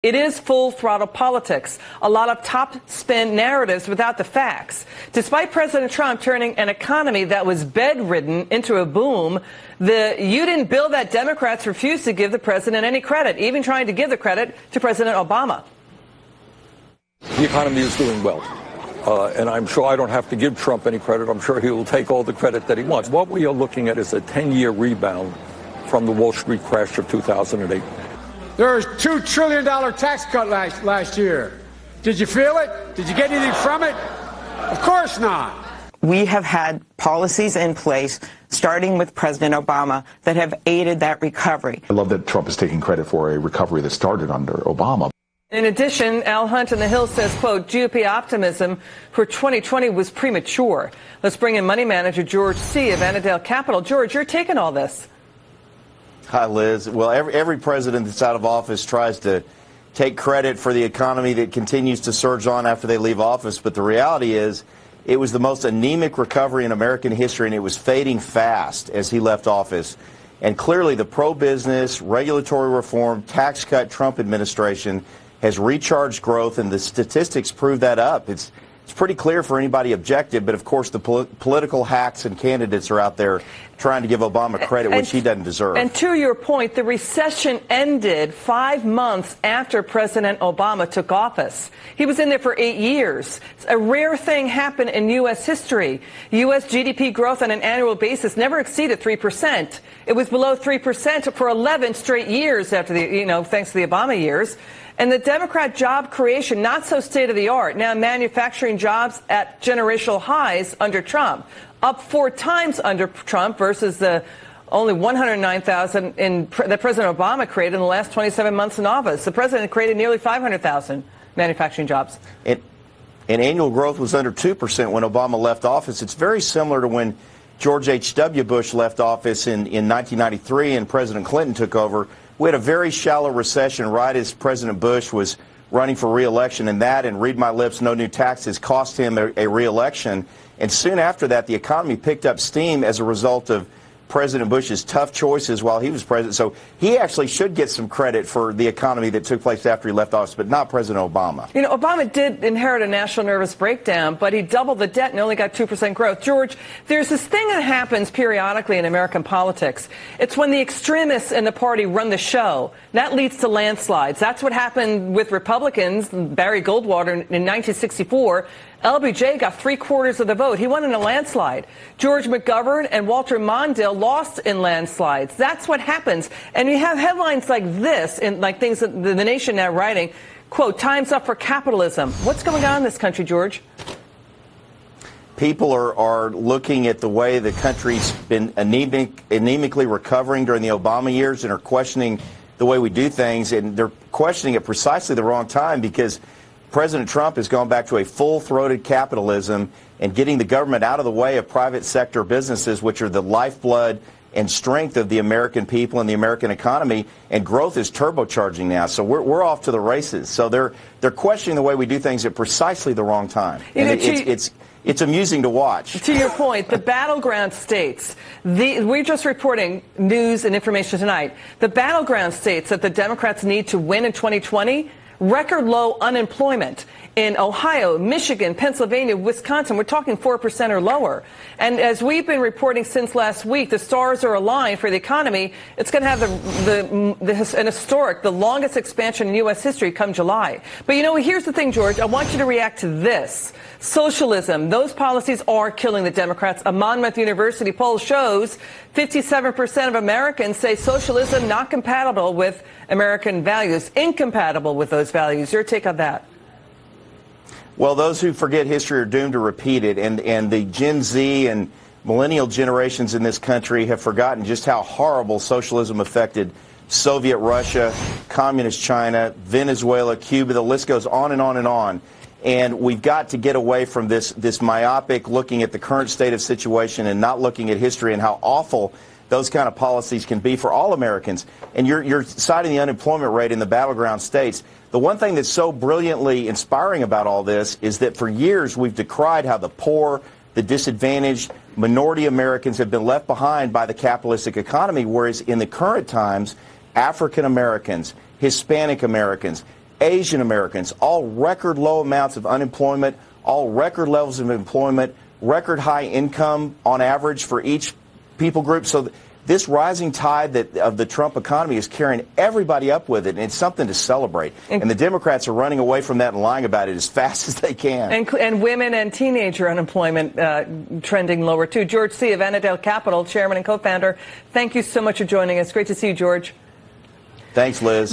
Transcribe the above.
It is full throttle politics, a lot of top spin narratives without the facts. Despite President Trump turning an economy that was bedridden into a boom, you didn't build that Democrats refused to give the president any credit, even trying to give the credit to President Obama. The economy is doing well. And I'm sure I don't have to give Trump any credit. I'm sure he will take all the credit that he wants. What we are looking at is a 10-year rebound from the Wall Street crash of 2008. There was a $2 trillion tax cut last year. Did you feel it? Did you get anything from it? Of course not. We have had policies in place, starting with President Obama, that have aided that recovery. I love that Trump is taking credit for a recovery that started under Obama. In addition, Al Hunt in the Hill says, quote, GOP optimism for 2020 was premature. Let's bring in money manager George C. of Annandale Capital. George, you're taking all this. Hi, Liz. Well, every president that's out of office tries to take credit for the economy that continues to surge on after they leave office. But the reality is it was the most anemic recovery in American history, and it was fading fast as he left office. And clearly the pro-business, regulatory reform, tax cut Trump administration has recharged growth, and the statistics prove that up. It's pretty clear for anybody objective, but of course the political hacks and candidates are out there trying to give Obama credit, which he doesn't deserve. And to your point, the recession ended 5 months after President Obama took office. He was in there for 8 years. A rare thing happened in U.S. history. U.S. GDP growth on an annual basis never exceeded 3%. It was below 3% for 11 straight years after thanks to the Obama years. And the Democrat job creation, not so state of the art. Now manufacturing jobs at generational highs under Trump, up 4 times under Trump versus the only 109,000 that President Obama created in the last 27 months in office. The president created nearly 500,000 manufacturing jobs. And annual growth was under 2% when Obama left office. It's very similar to when George H.W. Bush left office in 1993 and President Clinton took over. We had a very shallow recession right as President Bush was running for re-election, and that and read my lips, no new taxes cost him a re-election. And soon after that, the economy picked up steam as a result of President Bush's tough choices while he was president. So he actually should get some credit for the economy that took place after he left office, but not President Obama. You know, Obama did inherit a national nervous breakdown, but he doubled the debt and only got 2% growth. George, there's this thing that happens periodically in American politics. It's when the extremists in the party run the show. That leads to landslides. That's what happened with Republicans, Barry Goldwater in 1964. LBJ got 3/4 of the vote. He won in a landslide. George McGovern and Walter Mondale lost in landslides. That's what happens. And you have headlines like this, in like things that the Nation now writing, quote, time's up for capitalism. What's going on in this country, George? People are looking at the way the country's been anemically recovering during the Obama years and are questioning the way we do things. And they're questioning it precisely the wrong time, because President Trump has gone back to a full-throated capitalism and getting the government out of the way of private sector businesses, which are the lifeblood and strength of the American people and the American economy. And growth is turbocharging now. So we're off to the races. So they're questioning the way we do things at precisely the wrong time. And it's amusing to watch. To your point, the battleground states, we're just reporting news and information tonight. The battleground states that the Democrats need to win in 2020, record low unemployment in Ohio, Michigan, Pennsylvania, Wisconsin. We're talking 4% or lower. And as we've been reporting since last week, the stars are aligned for the economy. It's going to have an historic, the longest expansion in U.S. history come July. But, you know, here's the thing, George. I want you to react to this. Socialism, those policies are killing the Democrats. A Monmouth University poll shows 57% of Americans say socialism not compatible with American values, incompatible with those values. Your take on that? Well, those who forget history are doomed to repeat it, and the Gen Z and millennial generations in this country have forgotten just how horrible socialism affected Soviet Russia, communist China, Venezuela, Cuba. The list goes on and on and on. And we've got to get away from this myopic looking at the current state of situation and not looking at history and how awful those kind of policies can be for all Americans. And you're citing the unemployment rate in the battleground states. The one thing that's so brilliantly inspiring about all this is that for years we've decried how the poor, the disadvantaged, minority Americans have been left behind by the capitalistic economy, whereas in the current times, African Americans, Hispanic Americans, Asian Americans, all record low amounts of unemployment, all record levels of employment, record high income on average for each people group. So this rising tide of the Trump economy is carrying everybody up with it, and it's something to celebrate. And the Democrats are running away from that and lying about it as fast as they can. And women and teenager unemployment trending lower, too. George See of Annandale Capital, chairman and co-founder, thank you so much for joining us. Great to see you, George. Thanks, Liz.